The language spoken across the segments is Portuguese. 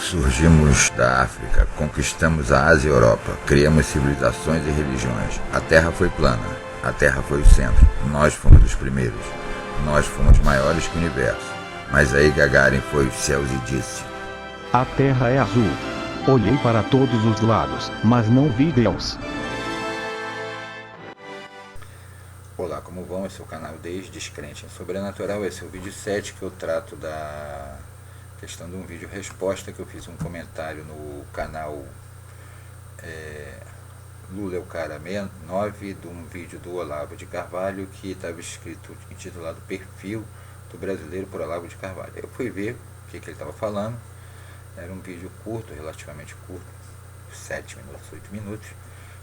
Surgimos da África, conquistamos a Ásia e a Europa, criamos civilizações e religiões. A Terra foi plana, a Terra foi o centro, nós fomos os primeiros, nós fomos maiores que o universo. Mas aí Gagarin foi os céus e disse: a Terra é azul. Olhei para todos os lados, mas não vi Deus. Olá, como vão? Esse é o canal Descrente em Sobrenatural. Esse é o vídeo 7 que eu trato da questão de um vídeo resposta que eu fiz um comentário no canal Lula é o Cara 69, de um vídeo do Olavo de Carvalho que estava escrito, intitulado Perfil do Brasileiro por Olavo de Carvalho. Eu fui ver o que ele estava falando. Era um vídeo curto, relativamente curto, 7 minutos, 8 minutos.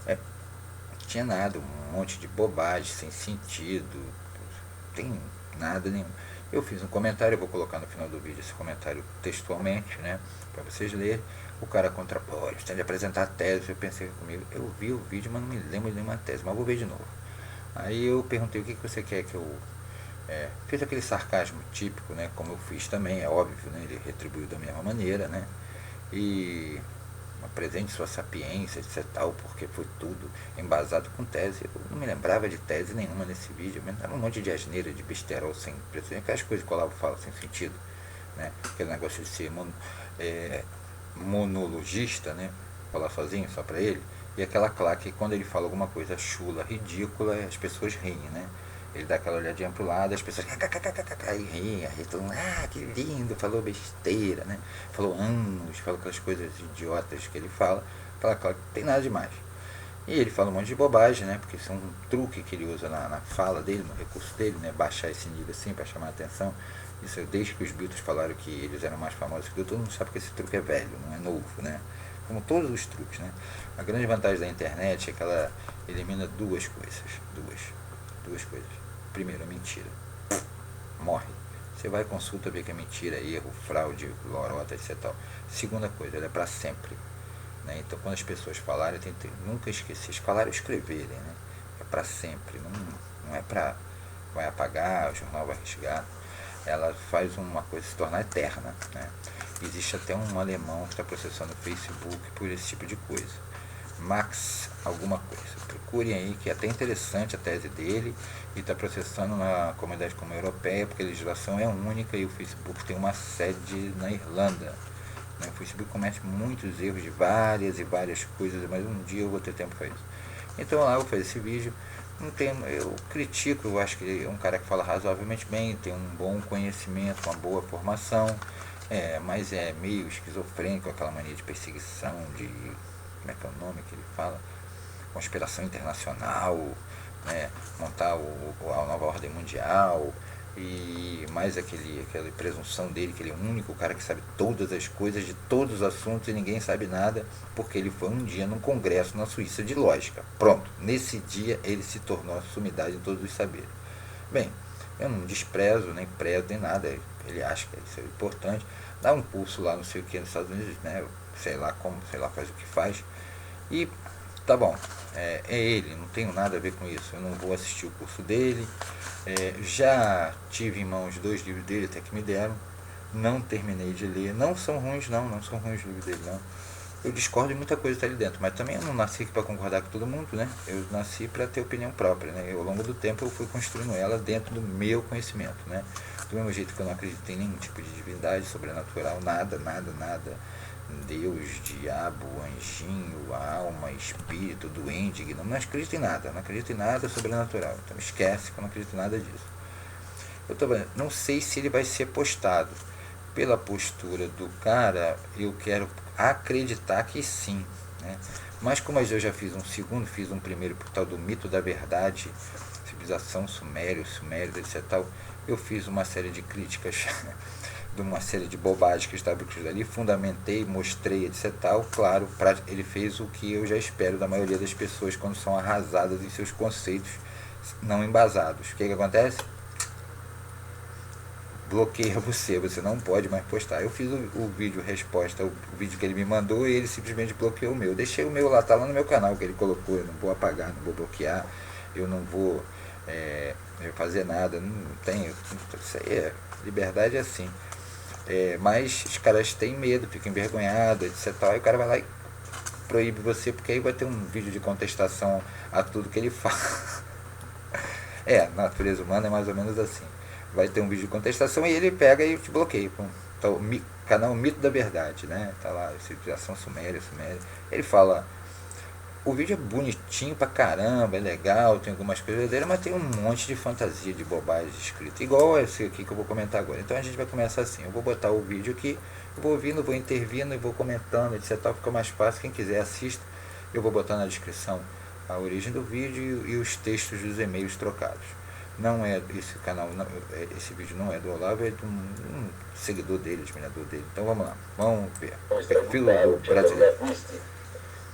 Não tinha nada, um monte de bobagem, sem sentido, não tem nada nenhum. Eu fiz um comentário, eu vou colocar no final do vídeo esse comentário textualmente, né, para vocês lerem. O cara contrapõe, tem de apresentar a tese. Eu pensei comigo, eu vi o vídeo, mas não me lembro de nenhuma tese, mas vou ver de novo. Aí eu perguntei, o que você quer que eu... fiz aquele sarcasmo típico, né, como eu fiz também, é óbvio, né, ele retribuiu da mesma maneira, né, e apresente sua sapiência, etc, tal, porque foi tudo embasado com tese. Eu não me lembrava de tese nenhuma nesse vídeo, mas era um monte de asneira, de besterol sem precedente, aquelas coisas que o Olavo fala sem sentido, né, aquele negócio de ser monologista, né, falar sozinho, só pra ele, e aquela claque, quando ele fala alguma coisa chula, ridícula, as pessoas riem, né. Ele dá aquela olhadinha pro lado, as pessoas aí riem, aí todo mundo, que lindo, falou besteira, né? Falou anos, falou aquelas coisas idiotas que ele fala, claro, não tem nada demais. E ele fala um monte de bobagem, né? Porque isso é um truque que ele usa na fala dele, no recurso dele, né? Baixar esse nível assim para chamar a atenção. Isso desde que os Beatles falaram que eles eram mais famosos que eu, todo mundo sabe que esse truque é velho, não é novo, né? Como todos os truques, né? A grande vantagem da internet é que ela elimina duas coisas. Primeiro, a mentira. Morre. Você vai, consulta, vê que é mentira, erro, fraude, lorota, etc. Segunda coisa, ela é para sempre. Né? Então, quando as pessoas falarem, tem que nunca esquecer. Falar ou escreverem, né? É para sempre. Não é para... vai apagar, o jornal vai rasgar. Ela faz uma coisa se tornar eterna. Né? Existe até um alemão que está processando o Facebook por esse tipo de coisa. Max alguma coisa, procurem aí, que é até interessante a tese dele, e está processando na Comunidade Comum Europeia, porque a legislação é única e o Facebook tem uma sede na Irlanda, né? O Facebook comete muitos erros de várias e várias coisas, mas um dia eu vou ter tempo para isso. Então lá eu vou fazer esse vídeo. Não tem, eu critico, eu acho que ele é um cara que fala razoavelmente bem, tem um bom conhecimento, uma boa formação, mas é meio esquizofrênico, aquela mania de perseguição, de... como é que é o nome que ele fala? Conspiração internacional, né? Montar a nova ordem mundial, e mais aquela presunção dele que ele é o único cara que sabe todas as coisas de todos os assuntos e ninguém sabe nada, porque ele foi um dia num congresso na Suíça de lógica. Pronto, nesse dia ele se tornou a sumidade em todos os saberes. Bem, eu não desprezo, nem prezo, nem nada, ele acha que isso é importante, dá um curso lá, não sei o que, nos Estados Unidos, né? Sei lá como, sei lá, faz o que faz, e tá bom, é ele, não tenho nada a ver com isso, eu não vou assistir o curso dele. Já tive em mãos 2 livros dele, até que me deram, não terminei de ler, não são ruins não são ruins os livros dele não, eu discordo de muita coisa que está ali dentro, mas também eu não nasci aqui para concordar com todo mundo, né? Eu nasci para ter opinião própria, né? Ao longo do tempo eu fui construindo ela dentro do meu conhecimento, né? Do mesmo jeito que eu não acredito em nenhum tipo de divindade sobrenatural, nada, Deus, diabo, anjinho, alma, espírito, duende, não acredito em nada, não acredito em nada sobrenatural, então esquece que eu não acredito em nada disso. Eu não sei se ele vai ser postado. Pela postura do cara, eu quero acreditar que sim, né? Mas como eu já fiz um segundo, fiz um primeiro por tal do mito da verdade, civilização sumérios, etc. Tal, eu fiz uma série de críticas de uma série de bobagens que estava escrito ali, fundamentei, mostrei, etc. Tal, claro, ele fez o que eu já espero da maioria das pessoas quando são arrasadas em seus conceitos não embasados. O que acontece? Bloqueia você não pode mais postar. Eu fiz o vídeo resposta, o vídeo que ele me mandou, e ele simplesmente bloqueou o meu. Deixei o meu lá, tá lá no meu canal que ele colocou, eu não vou apagar, não vou bloquear, eu não vou fazer nada, não tenho, isso aí liberdade é assim. Mas os caras têm medo, ficam envergonhados, etc. Aí o cara vai lá e proíbe você, porque aí vai ter um vídeo de contestação a tudo que ele fala. A natureza humana é mais ou menos assim. Vai ter um vídeo de contestação e ele pega e te bloqueia. Então, o canal Mito da Verdade, né? Tá lá, civilização Suméria. Ele fala, o vídeo é bonitinho pra caramba, é legal, tem algumas coisas dele, mas tem um monte de fantasia, de bobagem escrita. Igual esse aqui que eu vou comentar agora. Então a gente vai começar assim, eu vou botar o vídeo aqui, eu vou ouvindo, vou intervindo e vou comentando, etc. Fica mais fácil, quem quiser assista. Eu vou botar na descrição a origem do vídeo e os textos dos e-mails trocados. Não é esse canal, não, esse vídeo não é do Olavo, é de um seguidor dele, admirador dele. Então vamos lá, vamos ver. Perfil do brasileiro.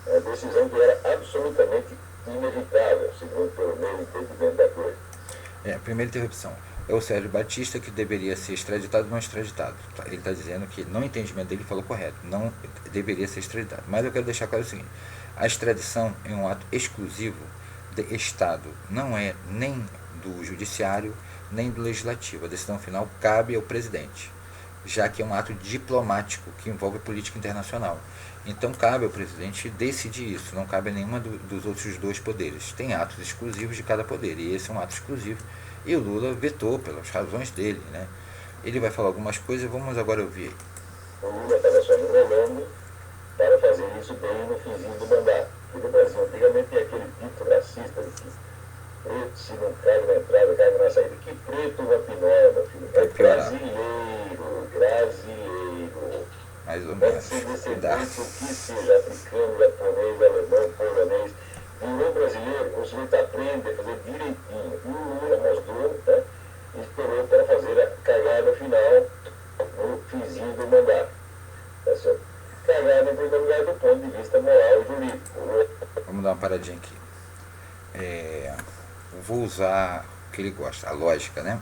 A decisão que era absolutamente inevitável, segundo pelo meu entendimento da coisa. Primeira interrupção. É o Sérgio Batista que deveria ser extraditado, não extraditado. Ele está dizendo que, no entendimento dele, falou correto, não deveria ser extraditado. Mas eu quero deixar claro o seguinte, a extradição é um ato exclusivo de Estado, não é nem do judiciário, nem do legislativo. A decisão final cabe ao presidente, já que é um ato diplomático que envolve política internacional. Então cabe ao presidente decidir isso, não cabe a nenhuma dos outros dois poderes. Tem atos exclusivos de cada poder, e esse é um ato exclusivo. E o Lula vetou pelas razões dele, né? Ele vai falar algumas coisas, vamos agora ouvir. O Lula estava só enrolando para fazer isso bem no finzinho do mandato. Porque no Brasil, antigamente, tem aquele dito racista de que preto, se não cabe na entrada, cabe na saída. Que preto uma pinóia, meu filho. É brasileiro. Mais ou Pode menos. ser descendente, o que seja, africano, japonês, alemão, polonês. Virou brasileiro, o sujeito aprende a fazer direitinho. E o Lula mostrou, né, e esperou para fazer a cagada final no finzinho do mandato. Tá certo? Cagada, em primeiro lugar, do ponto de vista moral e jurídico. Vamos dar uma paradinha aqui. Vou usar o que ele gosta, a lógica, né?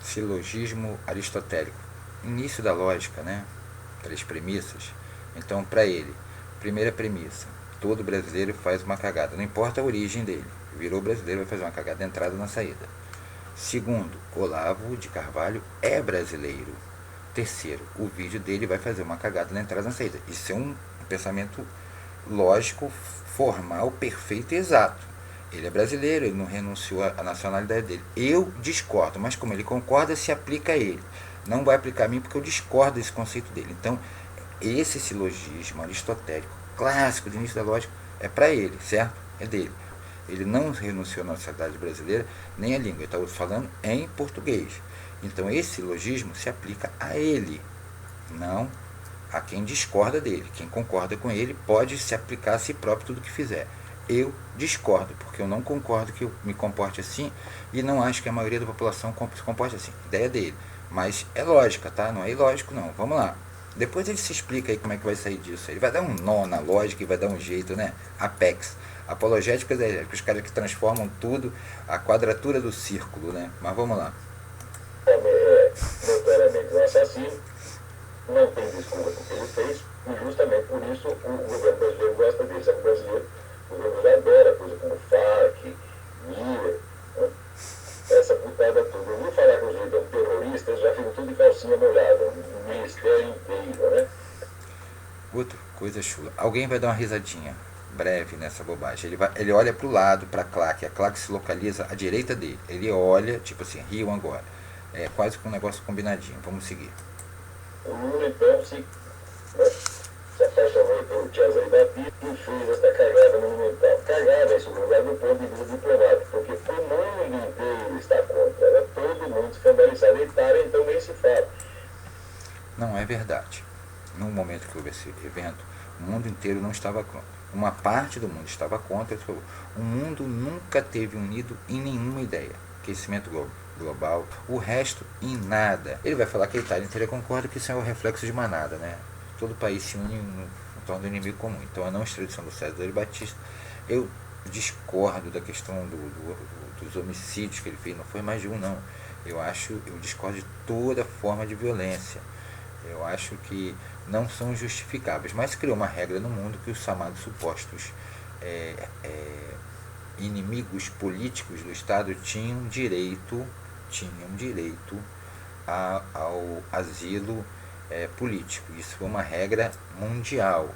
Silogismo aristotélico. Início da lógica, né? 3 premissas. Então, para ele, primeira premissa, todo brasileiro faz uma cagada, não importa a origem dele. Virou brasileiro, vai fazer uma cagada na entrada e na saída. Segundo, Olavo de Carvalho é brasileiro. Terceiro, o vídeo dele vai fazer uma cagada na entrada e na saída. Isso é um pensamento lógico, formal, perfeito e exato. Ele é brasileiro, ele não renunciou à nacionalidade dele. Eu discordo, mas como ele concorda, se aplica a ele. Não vai aplicar a mim porque eu discordo desse conceito dele. Então, esse silogismo aristotélico clássico de início da lógica é para ele, certo? É dele. Ele não renunciou à nacionalidade brasileira, nem à língua. Ele está falando em português. Então, esse silogismo se aplica a ele, não a quem discorda dele. Quem concorda com ele pode se aplicar a si próprio tudo que fizer. Eu discordo, porque eu não concordo que eu me comporte assim e não acho que a maioria da população se comporte assim. Ideia dele. Mas é lógica, tá? Não é ilógico, não. Vamos lá. Depois ele se explica aí como é que vai sair disso. Ele vai dar um nó na lógica e vai dar um jeito, né? Apex. Apologéticas é os caras que transformam tudo, a quadratura do círculo, né? Mas vamos lá. Notoriamente um assassino, não tem desculpa porque ele fez, e justamente por isso o governo brasileiro gosta dele. Sabe, o governo adora coisa como FARC, MIR, né? Essa putada toda. Eu vou falar que os juízes são terroristas, já ficam tudo de calcinha molhada, o ministério inteiro, né? Outra coisa chula. Alguém vai dar uma risadinha breve nessa bobagem. Ele olha para o lado, para a claque. A claque se localiza à direita dele. Ele olha, tipo assim, riam agora. É quase que um negócio combinadinho. Vamos seguir. O Lula, então, se apaixonou pelo Cesare Battisti e fez esta cagada monumental. Cagada, isso lugar do ponto de vista diplomático, porque o mundo inteiro está contra, né? Todo mundo escandalizado. E Itália, então, nem se fala. Não é verdade. No momento que houve esse evento, o mundo inteiro não estava contra. Uma parte do mundo estava contra. O mundo nunca teve unido em nenhuma ideia. Aquecimento global, o resto em nada. Ele vai falar que a Itália inteira concorda que isso é o reflexo de manada, né? Todo país se une em torno do inimigo comum. Então a não extradição do Cesare Battisti. Eu discordo da questão dos homicídios que ele fez. Não foi mais de um, não. Eu discordo de toda forma de violência. Eu acho que não são justificáveis, mas criou uma regra no mundo que os chamados supostos inimigos políticos do Estado tinham direito ao asilo político. Isso foi uma regra mundial.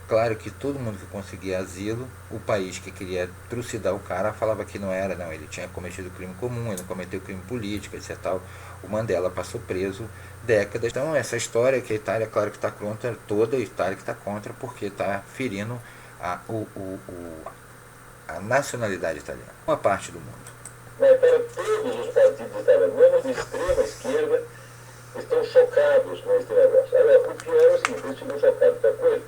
Claro que todo mundo que conseguia asilo, o país que queria trucidar o cara falava que não era, não, ele tinha cometido crime comum, ele não cometeu crime político, etc. Tal. O Mandela passou preso décadas. Então essa história que a Itália, claro que está contra, toda a Itália que está contra, porque está ferindo a nacionalidade italiana, uma parte do mundo. Mas para todos os partidos italianos, mesmo de extrema esquerda, estão chocados com esse negócio. Agora, o pior é o seguinte, eles ficam chocados com a coisa,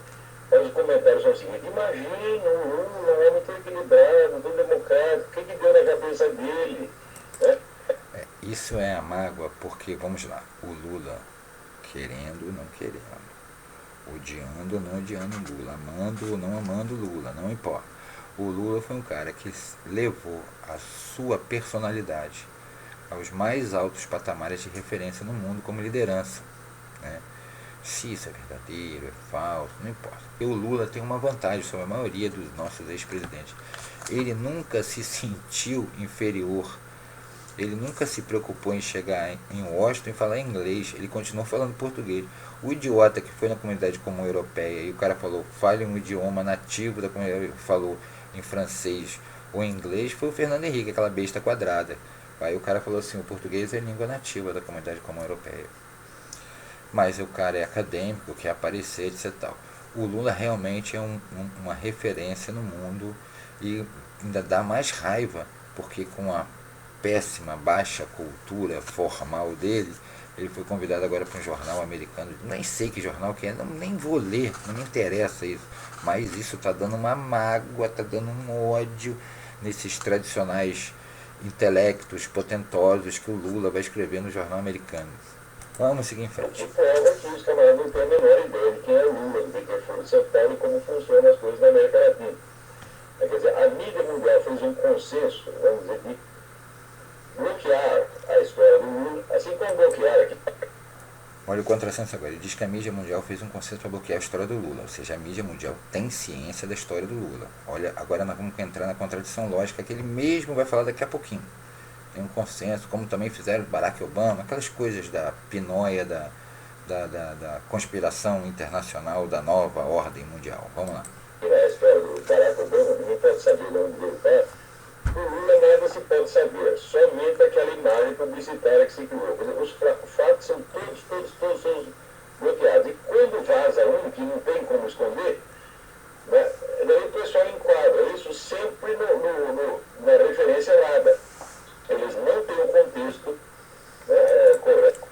mas os comentários são o seguinte: imagina um Lula, um homem tão equilibrado, tão democrático, o que deu na cabeça dele? Né? Isso é a mágoa, porque, vamos lá, o Lula, querendo ou não querendo, odiando ou não odiando Lula, amando ou não amando Lula, não importa. O Lula foi um cara que levou a sua personalidade aos mais altos patamares de referência no mundo como liderança. Né? Se isso é verdadeiro, é falso, não importa. E o Lula tem uma vantagem sobre a maioria dos nossos ex-presidentes. Ele nunca se sentiu inferior. Ele nunca se preocupou em chegar em Washington e falar inglês. Ele continuou falando português. O idiota que foi na comunidade comum europeia e o cara falou, fale um idioma nativo da comunidade, falou em francês ou em inglês, foi o Fernando Henrique, aquela besta quadrada. Aí o cara falou assim, o português é a língua nativa da comunidade comum europeia. Mas o cara é acadêmico, quer aparecer, etc. Tal. O Lula realmente é uma referência no mundo e ainda dá mais raiva, porque com a péssima, baixa cultura formal dele, ele foi convidado agora para um jornal americano, nem sei que jornal que é, nem vou ler, não me interessa isso, mas isso está dando uma mágoa, está dando um ódio nesses tradicionais intelectos potentosos que o Lula vai escrever no jornal americano. Vamos seguir em frente. E prova que os camaradas não têm a menor ideia de quem é o Lula, de quem foi o São Paulo e como funcionam as coisas na América Latina. Quer dizer, a mídia mundial fez um consenso, vamos dizer, de bloquear a história do Lula, assim como bloquear aqui. Olha o contrassenso agora. Ele diz que a mídia mundial fez um consenso para bloquear a história do Lula. Ou seja, a mídia mundial tem ciência da história do Lula. Olha, agora nós vamos entrar na contradição lógica que ele mesmo vai falar daqui a pouquinho. Tem um consenso, como também fizeram Barack Obama, aquelas coisas da pinóia, da conspiração internacional, da nova ordem mundial. Vamos lá. A história do Barack Obama, ninguém pode saber de onde ele está. O Lula nada se pode saber, somente aquela imagem publicitária que se criou. Os fatos são todos bloqueados. E quando vaza um que não tem como esconder, né, daí o pessoal enquadra isso sempre na referência errada. Eles não têm o contexto correto.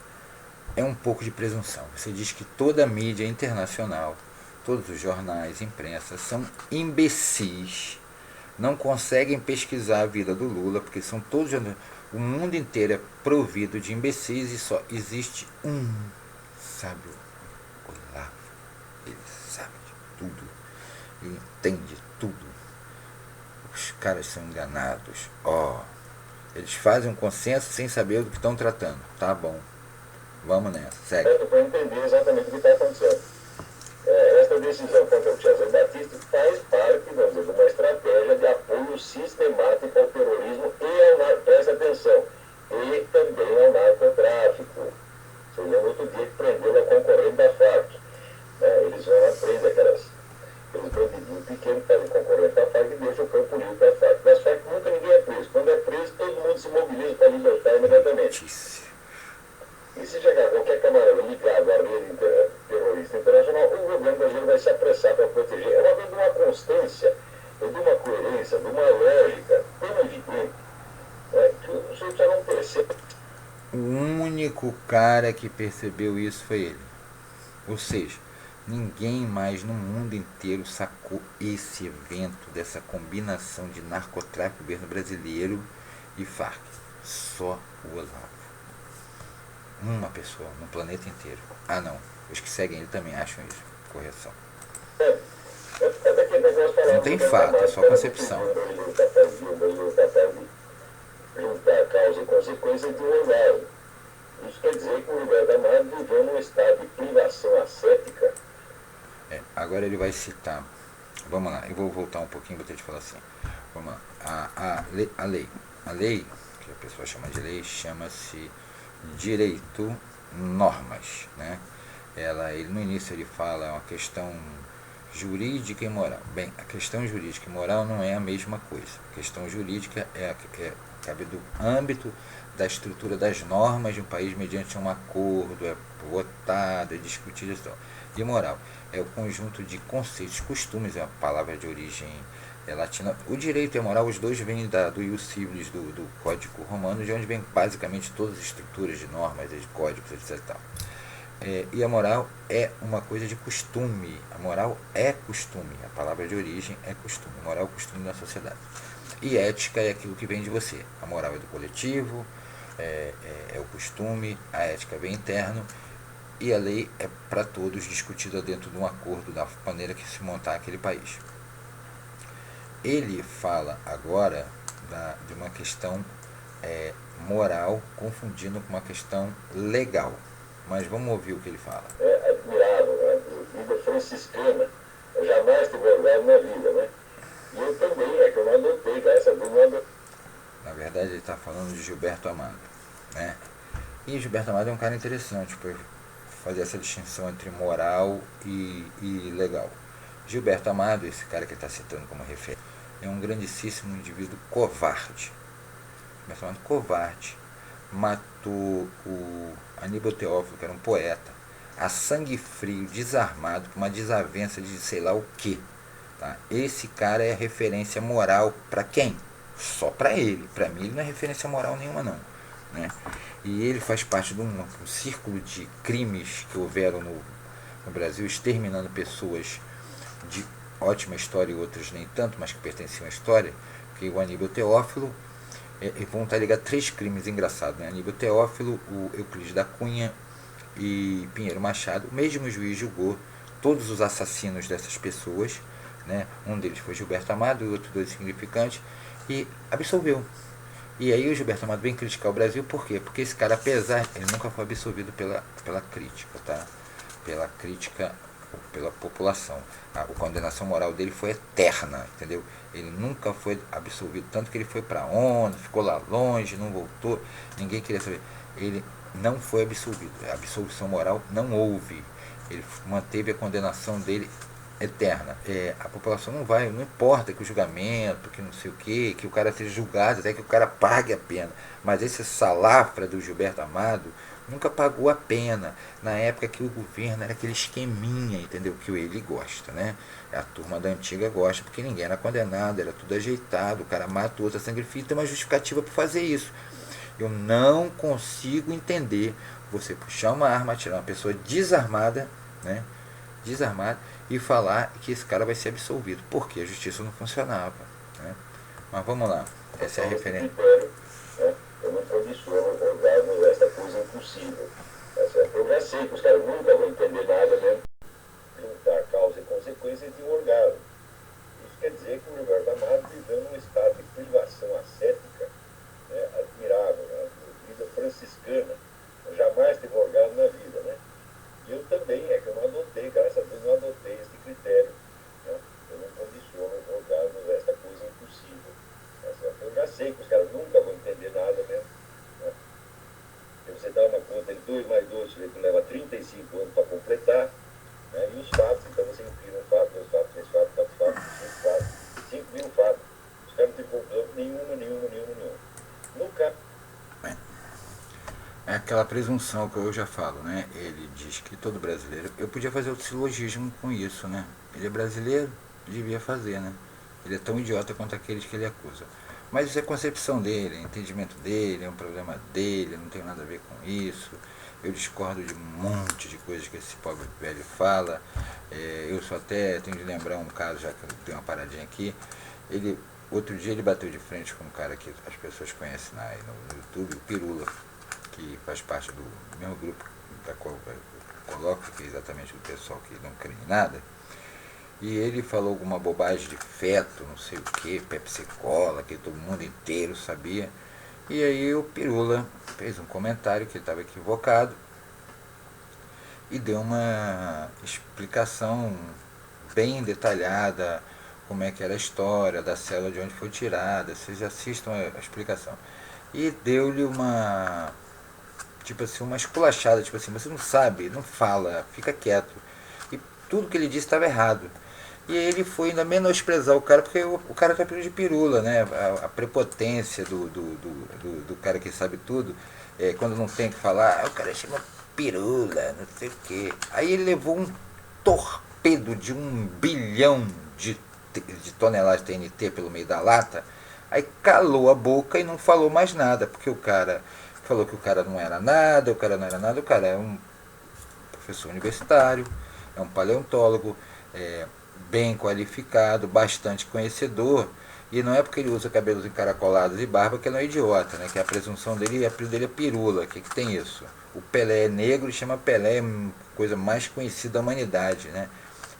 É um pouco de presunção. Você diz que toda a mídia internacional, todos os jornais, imprensa, são imbecis. Não conseguem pesquisar a vida do Lula, porque são todos... O mundo inteiro é provido de imbecis e só existe um sábio, Olavo. Ele sabe de tudo, ele entende tudo. Os caras são enganados. Eles fazem um consenso sem saber do que estão tratando. Tá bom, vamos nessa, segue. Para entender exatamente o que está acontecendo. Esta decisão contra o Cesare Battisti faz parte, vamos dizer, de uma estratégia de apoio sistemático ao terrorismo e presta atenção, e também ao narcotráfico. Você lembra outro dia que prendeu a concorrente da FARC. Eles vão lá prender aqueles bandidinhos pequenos que fazem concorrente da FARC e deixam o campo livre da FARC. Das FARC nunca ninguém é preso. Quando é preso, todo mundo se mobiliza para libertar imediatamente. E se chegar qualquer camarada ligado à rede terrorista internacional, o governo brasileiro vai se apressar para proteger. É uma vez de uma constância, de uma coerência, de uma lógica tão evidente, que o sujeito já não percebe. O único cara que percebeu isso foi ele. Ou seja, ninguém mais no mundo inteiro sacou esse evento, dessa combinação de narcotráfico, governo brasileiro e FARC. Só o Olavo. Uma pessoa no planeta inteiro. Não, os que seguem ele também acham isso. Correção. Não tem fato, é só concepção. O Brasil está capaz de juntar causa e consequência de um Olavo. Isso quer dizer que o Roberto Amado viveu num estado de privação ascética. Agora ele vai citar. Vamos lá, eu vou voltar um pouquinho, vou ter de falar assim. Vamos lá. A lei, que a pessoa chama de lei, chama-se direito, normas, né? Ele, no início ele fala uma questão jurídica e moral. Bem, a questão jurídica e moral não é a mesma coisa. A questão jurídica cabe do âmbito da estrutura das normas de um país mediante um acordo, é votado, é discutido. E moral é o conjunto de conceitos, costumes, é uma palavra de origem latina. O direito e a moral, os dois vêm do ius civilis, do Código Romano, de onde vem basicamente todas as estruturas de normas, de códigos, etc. E a moral é uma coisa de costume. A moral é costume. A palavra de origem é costume. A moral é o costume da sociedade. E ética é aquilo que vem de você. A moral é do coletivo, é o costume, a ética vem interno, e a lei é para todos, discutida dentro de um acordo da maneira que se montar aquele país. Ele fala agora de uma questão moral, confundindo com uma questão legal. Mas vamos ouvir o que ele fala. É admirável, né? Vida franciscana. Eu jamais tive orgulho na vida, né? E eu também, que eu não adotei, essa vida não adotei. Na verdade, ele está falando de Gilberto Amado, né? E Gilberto Amado é um cara interessante para fazer essa distinção entre moral e legal. Gilberto Amado, esse cara que ele está citando como referência, é um grandíssimo indivíduo covarde. Gilberto Amado, covarde, matou o Aníbal Teófilo, que era um poeta, a sangue frio, desarmado, por uma desavença de sei lá o que. Tá? Esse cara é referência moral para quem? Só para ele. Para mim ele não é referência moral nenhuma não. Né? E ele faz parte de um círculo de crimes que houveram no Brasil, exterminando pessoas de ótima história e outras nem tanto, mas que pertenciam à história, que o Aníbal Teófilo, vão estar ligados 3 crimes engraçados, né? Aníbal Teófilo, o Euclides da Cunha e Pinheiro Machado. O mesmo juiz julgou todos os assassinos dessas pessoas, né? Um deles foi Gilberto Amado, e o outro 2 significantes, e absolveu. E aí o Gilberto Amado vem criticar o Brasil, por quê? Porque esse cara, apesar, ele nunca foi absolvido pela crítica, tá? Pela crítica, pela população. A condenação moral dele foi eterna, entendeu? Ele nunca foi absolvido, tanto que ele foi para a ONU, ficou lá longe, não voltou, ninguém queria saber. Ele não foi absolvido, a absolvição moral não houve. Ele manteve a condenação dele eterna. A população não importa que o julgamento, que não sei o que o cara seja julgado, até que o cara pague a pena. Mas esse salafra do Gilberto Amado nunca pagou a pena. Na época que o governo era aquele esqueminha, entendeu? Que ele gosta, né? A turma da antiga gosta, porque ninguém era condenado, era tudo ajeitado, o cara mata o outro a sangue frio, tem uma justificativa para fazer isso. Eu não consigo entender você puxar uma arma, atirar uma pessoa desarmada, né? Desarmada, e falar que esse cara vai ser absolvido, porque a justiça não funcionava, né? Mas vamos lá, essa é a referência. Eu não condiciono orgasmo essa coisa impossível. Eu já sei que os caras nunca vão entender nada mesmo. Juntar causa e consequência de um orgasmo. Isso quer dizer que o Gilberto Amado viveu num estado de privação ascética, né, admirável, né, vida franciscana. Eu jamais tive orgasmo na vida, né? E eu também, que eu não adotei, graças a Deus, não adotei esse critério. Né? Eu não condiciono orgasmo essa coisa impossível. Eu já sei que os caras nunca vão entender nada mesmo. Né? Você dá uma conta de 2 mais 2, você vê que leva 35 anos para completar. Né? E os fatos, então você inclina um fato, 2 fatos, 3 fatos, 4 fatos, 5 fatos, 5.000 fatos. Os caras não têm conclusão nenhuma. No caso. É aquela presunção que eu já falo, né? Ele diz que todo brasileiro... Eu podia fazer outro silogismo com isso, né? Ele é brasileiro, devia fazer, né? Ele é tão idiota quanto aqueles que ele acusa. Mas isso é concepção dele, é entendimento dele, é um problema dele, não tem nada a ver com isso. Eu discordo de um monte de coisas que esse pobre velho fala. Eu só até tenho de lembrar um caso, já que eu tenho uma paradinha aqui. Outro dia ele bateu de frente com um cara que as pessoas conhecem no YouTube, o Pirula, que faz parte do mesmo grupo da qual eu coloco, que é exatamente do pessoal que não crê em nada. E ele falou alguma bobagem de feto, não sei o que, Pepsi-Cola, que todo mundo inteiro sabia. E aí o Pirula fez um comentário que ele estava equivocado e deu uma explicação bem detalhada, como é que era a história da célula, de onde foi tirada. Vocês assistam a explicação. E deu-lhe uma tipo assim, uma esculachada, tipo assim, você não sabe, não fala, fica quieto. E tudo que ele disse estava errado. E aí ele foi ainda menosprezar o cara, porque o cara tá pedindo de pirula, né? A prepotência do cara que sabe tudo, quando não tem que falar, o cara chama pirula, não sei o quê. Aí ele levou um torpedo de 1 bilhão de toneladas de TNT pelo meio da lata, aí calou a boca e não falou mais nada, porque o cara falou que o cara não era nada, o cara é um professor universitário, é um paleontólogo, bem qualificado, bastante conhecedor, e não é porque ele usa cabelos encaracolados e barba que ele não é idiota, né? Que a presunção dele, a apelido dele é pirula. O que tem isso? O Pelé é negro e chama Pelé, coisa mais conhecida da humanidade, né?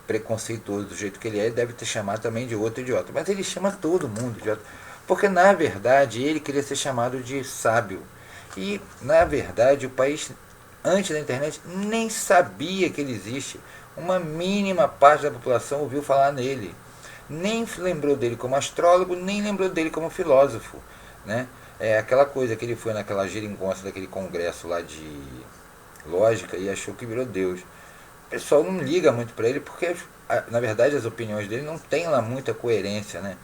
Preconceituoso do jeito que ele é, deve ter chamado também de outro idiota. Mas ele chama todo mundo de idiota, porque na verdade ele queria ser chamado de sábio. E na verdade o país, antes da internet, nem sabia que ele existe. Uma mínima parte da população ouviu falar nele. Nem lembrou dele como astrólogo, nem lembrou dele como filósofo, né? É aquela coisa que ele foi naquela geringonça daquele congresso lá de lógica e achou que virou Deus. O pessoal não liga muito para ele porque, na verdade, as opiniões dele não têm lá muita coerência, né?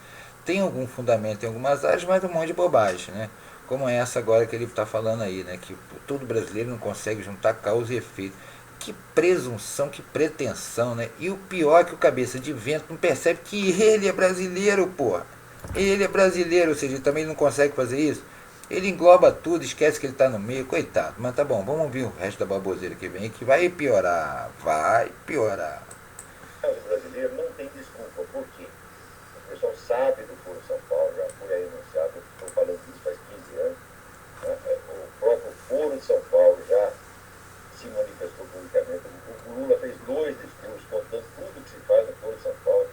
Tem algum fundamento em algumas áreas, mas um monte de bobagem, né? Como essa agora que ele está falando aí, né? Que todo brasileiro não consegue juntar causa e efeito. Que presunção, que pretensão, né? E o pior é que o cabeça de vento não percebe que ele é brasileiro, porra. Ele é brasileiro, ou seja, ele também não consegue fazer isso. Ele engloba tudo, esquece que ele está no meio, coitado. Mas tá bom, vamos ouvir o resto da baboseira que vem, que vai piorar, vai piorar. O brasileiro não tem desculpa, por quê? O pessoal sabe do Foro São Paulo, já foi aí anunciado, estou falando disso faz 15 anos. Né? O próprio Foro de São Paulo já se manifestou publicamente. O Lula fez 2 discursos contando tudo que se faz no Foro de São Paulo,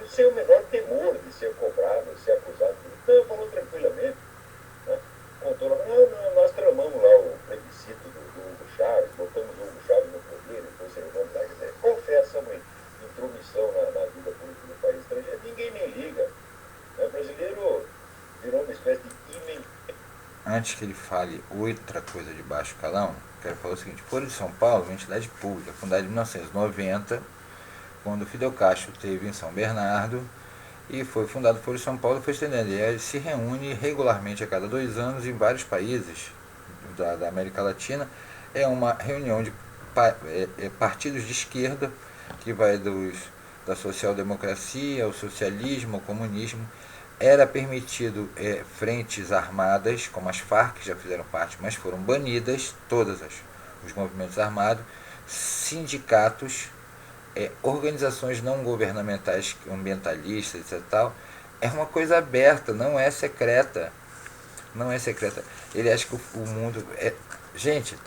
sem o menor temor de ser cobrado, de ser acusado. Então, falou tranquilamente. Né? Contou lá, nós tramamos lá o plebiscito do Hugo Chávez, botamos o Hugo Chávez no poder, depois ele vai lá, confessa uma intromissão na vida política do país estrangeiro. Ninguém nem liga. Né? O brasileiro virou uma espécie de imem. Antes que ele fale outra coisa de baixo calão, quero falar o seguinte: Foro de São Paulo é uma entidade pública, fundada em 1990, quando Fidel Castro esteve em São Bernardo, e foi fundado o Foro de São Paulo e foi estendendo. Ele se reúne regularmente a cada 2 anos em vários países da América Latina. É uma reunião de partidos de esquerda, que vai da social-democracia ao socialismo, ao comunismo. Era permitido frentes armadas, como as Farc, que já fizeram parte, mas foram banidas, os movimentos armados, sindicatos, organizações não governamentais, ambientalistas, etc. Tal. É uma coisa aberta, não é secreta. Não é secreta. Ele acha que o mundo... Gente,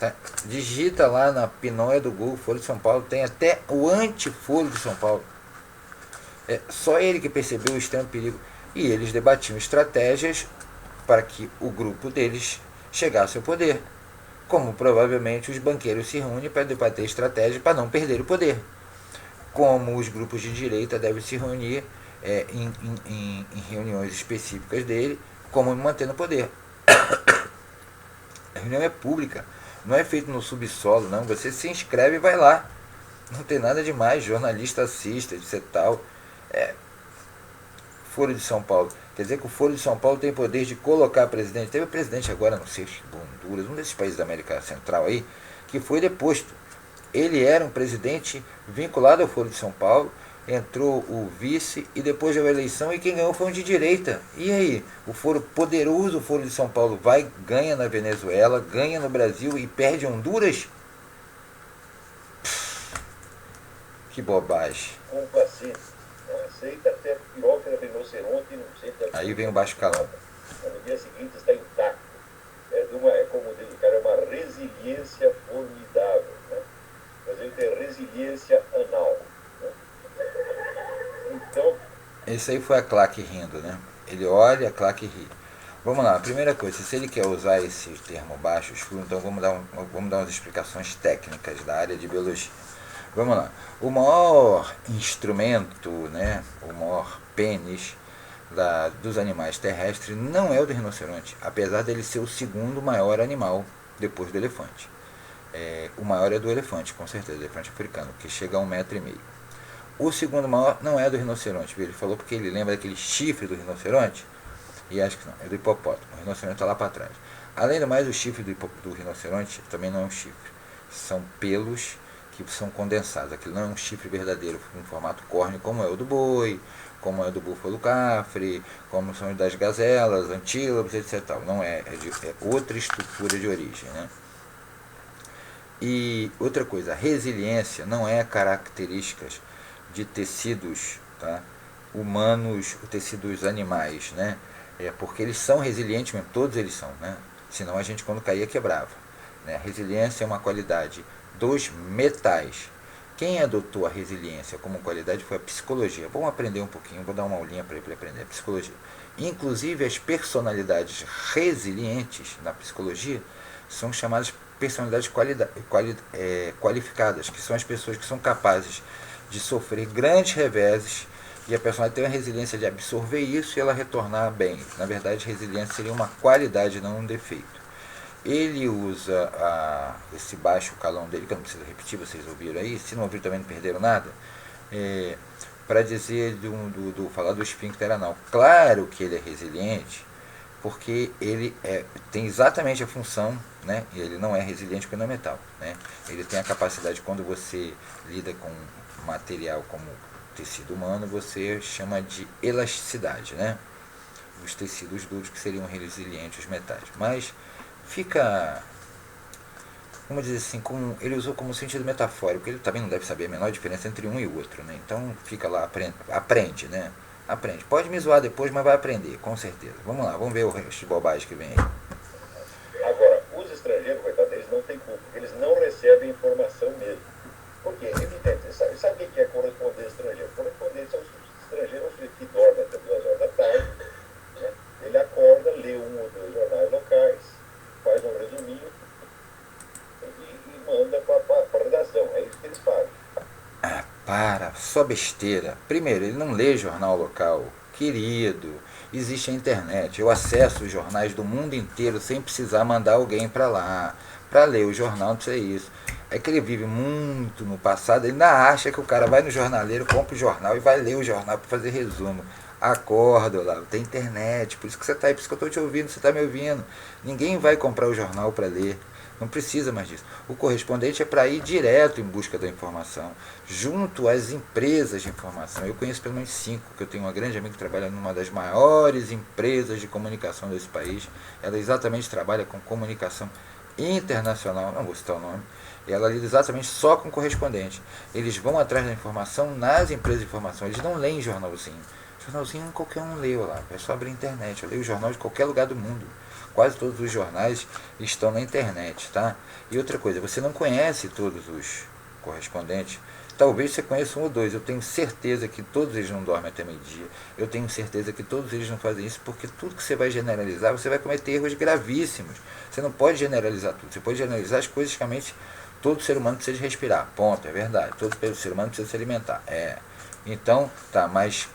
digita lá na pinóia do Google, Foro de São Paulo, tem até o anti-Foro de São Paulo. É só ele que percebeu o extremo perigo. E eles debatiam estratégias para que o grupo deles chegasse ao poder. Como provavelmente os banqueiros se reúnem para debater estratégias para não perder o poder. Como os grupos de direita devem se reunir em reuniões específicas dele, como manter no poder. A reunião é pública, não é feito no subsolo, não. Você se inscreve e vai lá. Não tem nada demais, jornalista assiste, etc. Tal. Foro de São Paulo. Quer dizer que o Foro de São Paulo tem poder de colocar presidente. Teve presidente agora, não sei, Honduras, um desses países da América Central aí, que foi deposto. Ele era um presidente vinculado ao Foro de São Paulo, entrou o vice e depois deu a eleição e quem ganhou foi um de direita. E aí? O Foro poderoso, o Foro de São Paulo, ganha na Venezuela, ganha no Brasil e perde Honduras? Que bobagem. Complacente. Aceita até piroca de rinoceronte e não aceita. Aí vem o baixo calão. No dia seguinte está intacto. Como diz o cara, é uma resiliência formidável. Né? Mas ele tem resiliência anal. Né? Então. Esse aí foi a claque rindo, né? Ele olha, a claque ri. Vamos lá, primeira coisa, se ele quer usar esse termo baixo escuro, então vamos dar umas explicações técnicas da área de biologia. Vamos lá. O maior instrumento, né, o maior pênis dos animais terrestres não é o do rinoceronte, apesar dele ser o segundo maior animal depois do elefante. O maior é do elefante, com certeza, o elefante africano, que chega a 1,5 m. O segundo maior não é do rinoceronte, ele falou porque ele lembra daquele chifre do rinoceronte, e acho que não, é do hipopótamo, o rinoceronte está lá para trás. Além do mais, o chifre do rinoceronte também não é um chifre, são pelos que são condensados, aquilo não é um chifre verdadeiro, em formato córneo, como é o do boi, como é o do búfalo cafre, como são os das gazelas, antílopes, etc. Não é outra estrutura de origem, né? E outra coisa, a resiliência não é características de tecidos, tá, humanos, tecidos animais, né? Porque eles são resilientes mesmo, todos eles são, né? Senão a gente quando caía quebrava, né? A resiliência é uma qualidade dos metais. Quem adotou a resiliência como qualidade foi a psicologia. Vamos aprender um pouquinho, vou dar uma aulinha para ele aprender a psicologia. Inclusive as personalidades resilientes na psicologia são chamadas personalidades qualificadas, que são as pessoas que são capazes de sofrer grandes reveses e a personalidade tem a resiliência de absorver isso e ela retornar bem. Na verdade, resiliência seria uma qualidade, não um defeito. Ele usa esse baixo calão dele, que eu não preciso repetir, vocês ouviram aí, se não ouviram também não perderam nada, para dizer falar do esfíncter anal. Claro que ele é resiliente, porque ele tem exatamente a função, né? Ele não é resiliente porque não é metal, né? Ele tem a capacidade, quando você lida com material como tecido humano, você chama de elasticidade, né? Os tecidos duros que seriam resilientes, os metais. Mas fica, vamos dizer assim, ele usou como sentido metafórico, ele também não deve saber a menor diferença entre um e o outro, né? Então fica lá, aprende, né? Aprende. Pode me zoar depois, mas vai aprender, com certeza. Vamos lá, vamos ver o resto de bobagem que vem aí. Agora, os estrangeiros, coitados, eles não têm culpa, eles não recebem informação mesmo. Por quê? Evidente, sabe o que é correspondente estrangeiro? Correspondente é o estrangeiro que dorme até 2 horas da tarde, né? Ele acorda, lê 1 ou 2 jornais locais, faz um resuminho e manda para a redação. É isso que eles fazem. Só besteira. Primeiro, ele não lê jornal local. Querido, existe a internet. Eu acesso os jornais do mundo inteiro sem precisar mandar alguém para lá. Para ler o jornal, não precisa isso. É que ele vive muito no passado, ele ainda acha que o cara vai no jornaleiro, compra o jornal e vai ler o jornal para fazer resumo. Acorda, lá, tem internet, por isso que você está aí, por isso que eu estou te ouvindo, você está me ouvindo. Ninguém vai comprar o jornal para ler. Não precisa mais disso. O correspondente é para ir direto em busca da informação, junto às empresas de informação. Eu conheço pelo menos 5, que eu tenho uma grande amiga que trabalha numa das maiores empresas de comunicação desse país. Ela exatamente trabalha com comunicação internacional, não vou citar o nome, e ela lida exatamente só com correspondente. Eles vão atrás da informação nas empresas de informação, eles não leem jornalzinho. Jornalzinho qualquer um lê lá, é só abrir a internet. Eu leio jornal de qualquer lugar do mundo. Quase todos os jornais estão na internet, tá? E outra coisa, você não conhece todos os correspondentes. Talvez você conheça 1 ou 2. Eu tenho certeza que todos eles não dormem até meio-dia. Eu tenho certeza que todos eles não fazem isso, porque tudo que você vai generalizar, você vai cometer erros gravíssimos. Você não pode generalizar tudo. Você pode generalizar as coisas que realmente todo ser humano precisa de respirar. Ponto, é verdade. Todo ser humano precisa se alimentar. Então, tá, mas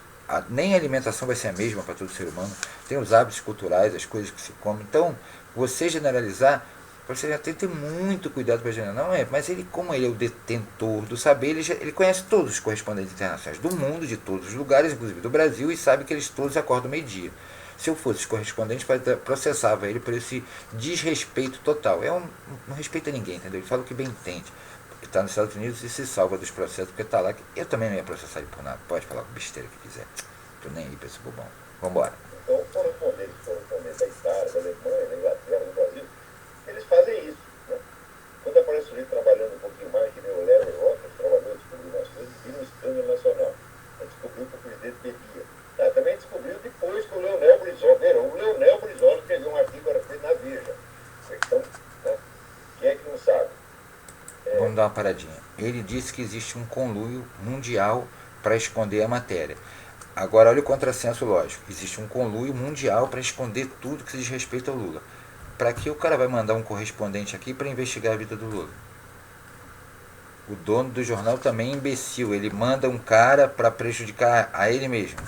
nem a alimentação vai ser a mesma para todo ser humano. Tem os hábitos culturais, as coisas que se comem. Então, você generalizar, você já tem que ter muito cuidado para generalizar. Não é, mas ele, como ele é o detentor do saber, ele conhece todos os correspondentes internacionais do mundo, de todos os lugares, inclusive do Brasil, e sabe que eles todos acordam meio-dia. Se eu fosse correspondente, processava ele por esse desrespeito total. Não respeita ninguém, entendeu? Ele fala o que bem entende. Ele está nos Estados Unidos e se salva dos processos, porque está lá. Eu também não ia processar ele por nada. Pode falar com besteira que quiser. Estou nem aí para esse bobão. Vamos embora. Então, correspondentes da Itália, da Alemanha, da Inglaterra, do Brasil, eles fazem isso, né? Quando aparece o sujeito trabalhando um pouquinho mais, que nem o Léo e outros trabalhadores descobriram as coisas, viram um escândalo nacional. Descobriu que o presidente bebia. Também descobriu depois que o Leonel Brizola escreveu um artigo a respeito na Veja. Então, né? Quem é que não sabe? Vamos dar uma paradinha. Ele disse que existe um conluio mundial para esconder a matéria. Agora, olha o contrassenso lógico. Existe um conluio mundial para esconder tudo que se diz respeito ao Lula. Para que o cara vai mandar um correspondente aqui para investigar a vida do Lula? O dono do jornal também é imbecil. Ele manda um cara para prejudicar a ele mesmo.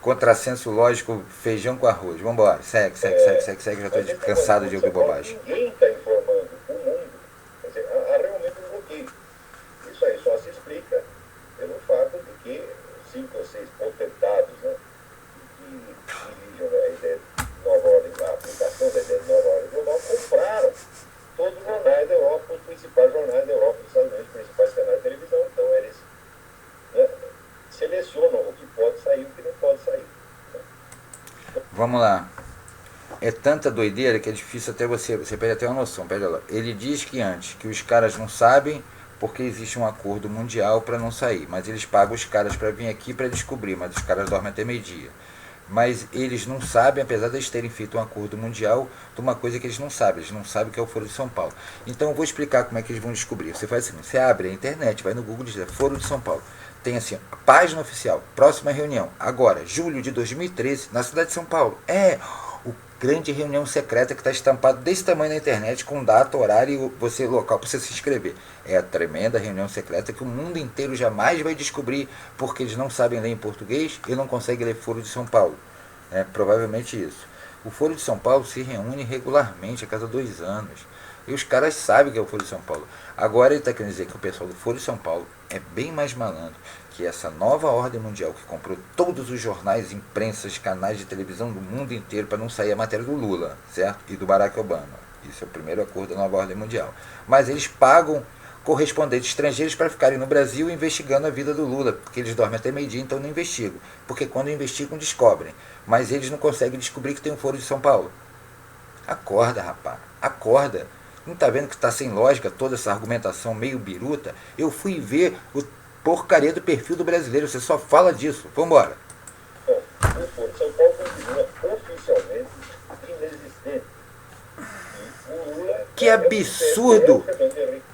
Contrassenso lógico, feijão com arroz. Vambora, segue, já estou cansado de ouvir bobagem. Ninguém está informando o mundo. Quer dizer, há realmente um bloqueio. Isso aí só se explica pelo fato de que 5 ou 6 potentados, né, que dirigem a ideia de nova ordem, a aplicação da ideia de nova ordem global, compraram todos os jornais da Europa, os principais jornais da Europa, dos Estados Unidos, os principais canais de televisão. Então eles, né, selecionam o que pode sair e o que não pode sair. Vamos lá. É tanta doideira que é difícil até você perde até uma noção. Pega lá. Ele diz que antes, que os caras não sabem porque existe um acordo mundial para não sair, mas eles pagam os caras para vir aqui para descobrir, mas os caras dormem até meio-dia. Mas eles não sabem, apesar de eles terem feito um acordo mundial, de uma coisa que eles não sabem o que é o Foro de São Paulo. Então eu vou explicar como é que eles vão descobrir. Você faz assim, você abre a internet, vai no Google e diz Foro de São Paulo. Tem assim, a página oficial, próxima reunião, agora, julho de 2013, na cidade de São Paulo. O grande reunião secreta que está estampado desse tamanho na internet, com data, horário e você local para você se inscrever. É a tremenda reunião secreta que o mundo inteiro jamais vai descobrir, porque eles não sabem ler em português e não conseguem ler Foro de São Paulo. É provavelmente isso. O Foro de São Paulo se reúne regularmente a cada 2 anos. E os caras sabem que é o Foro de São Paulo. Agora ele está querendo dizer que o pessoal do Foro de São Paulo é bem mais malandro que essa nova ordem mundial que comprou todos os jornais, imprensas, canais de televisão do mundo inteiro para não sair a matéria do Lula, certo? E do Barack Obama. Isso é o primeiro acordo da nova ordem mundial. Mas eles pagam correspondentes estrangeiros para ficarem no Brasil investigando a vida do Lula, porque eles dormem até meio-dia, então não investigam. Porque quando investigam, descobrem. Mas eles não conseguem descobrir que tem um Foro de São Paulo. Acorda, rapaz. Acorda. Não está vendo que está sem lógica toda essa argumentação meio biruta? Eu fui ver o porcaria do perfil do brasileiro. Você só fala disso. Vambora. O Foro de São Paulo continua oficialmente inexistente. E o Lula que absurdo!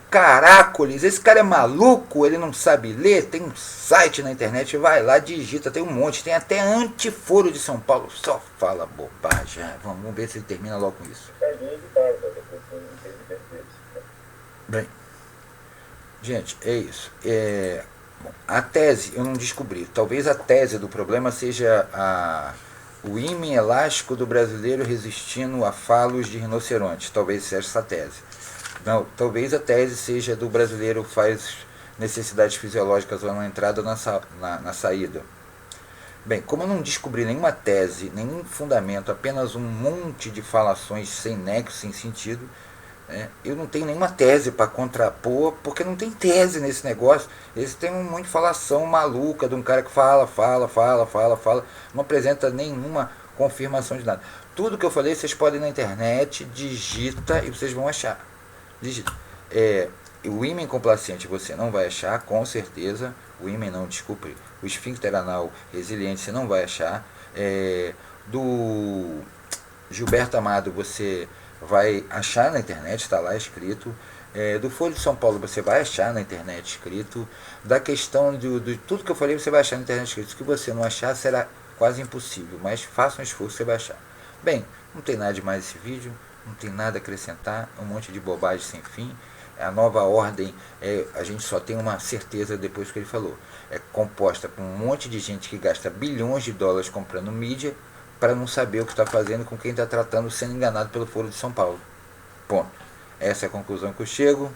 Caracoles, esse cara é maluco, ele não sabe ler, tem um site na internet, vai lá, digita, tem um monte, tem até Antiforo de São Paulo, só fala bobagem. Vamos ver se ele termina logo com isso. Bem, gente, é isso. Bom, a tese eu não descobri, talvez a tese do problema seja o ímã elástico do brasileiro resistindo a falos de rinoceronte, talvez seja essa tese. Não, talvez a tese seja do brasileiro faz necessidades fisiológicas ou na entrada ou na saída. Bem, como eu não descobri nenhuma tese, nenhum fundamento, apenas um monte de falações sem nexo, sem sentido, né, eu não tenho nenhuma tese para contrapor, porque não tem tese nesse negócio. Eles têm um monte de falação maluca de um cara que fala, não apresenta nenhuma confirmação de nada. Tudo que eu falei, vocês podem ir na internet, digita e vocês vão achar. O ímã complacente você não vai achar, com certeza. O ímã não, desculpe. O esfíncter anal resiliente você não vai achar. Do Gilberto Amado você vai achar na internet, está lá escrito. Do Folha de São Paulo você vai achar na internet escrito. Da questão de tudo que eu falei você vai achar na internet escrito. Se você não achar será quase impossível, mas faça um esforço, você vai achar. Bem, não tem nada de mais esse vídeo. Não tem nada a acrescentar, um monte de bobagem sem fim. A nova ordem, a gente só tem uma certeza depois que ele falou. É composta por um monte de gente que gasta bilhões de dólares comprando mídia para não saber o que está fazendo com quem está tratando, sendo enganado pelo Foro de São Paulo. Ponto. Essa é a conclusão que eu chego.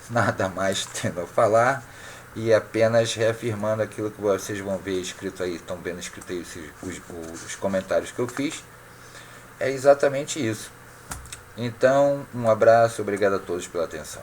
Nada mais tendo a falar. E apenas reafirmando aquilo que vocês vão ver escrito aí, estão vendo escrito aí os comentários que eu fiz. É exatamente isso. Então, um abraço, obrigado a todos pela atenção.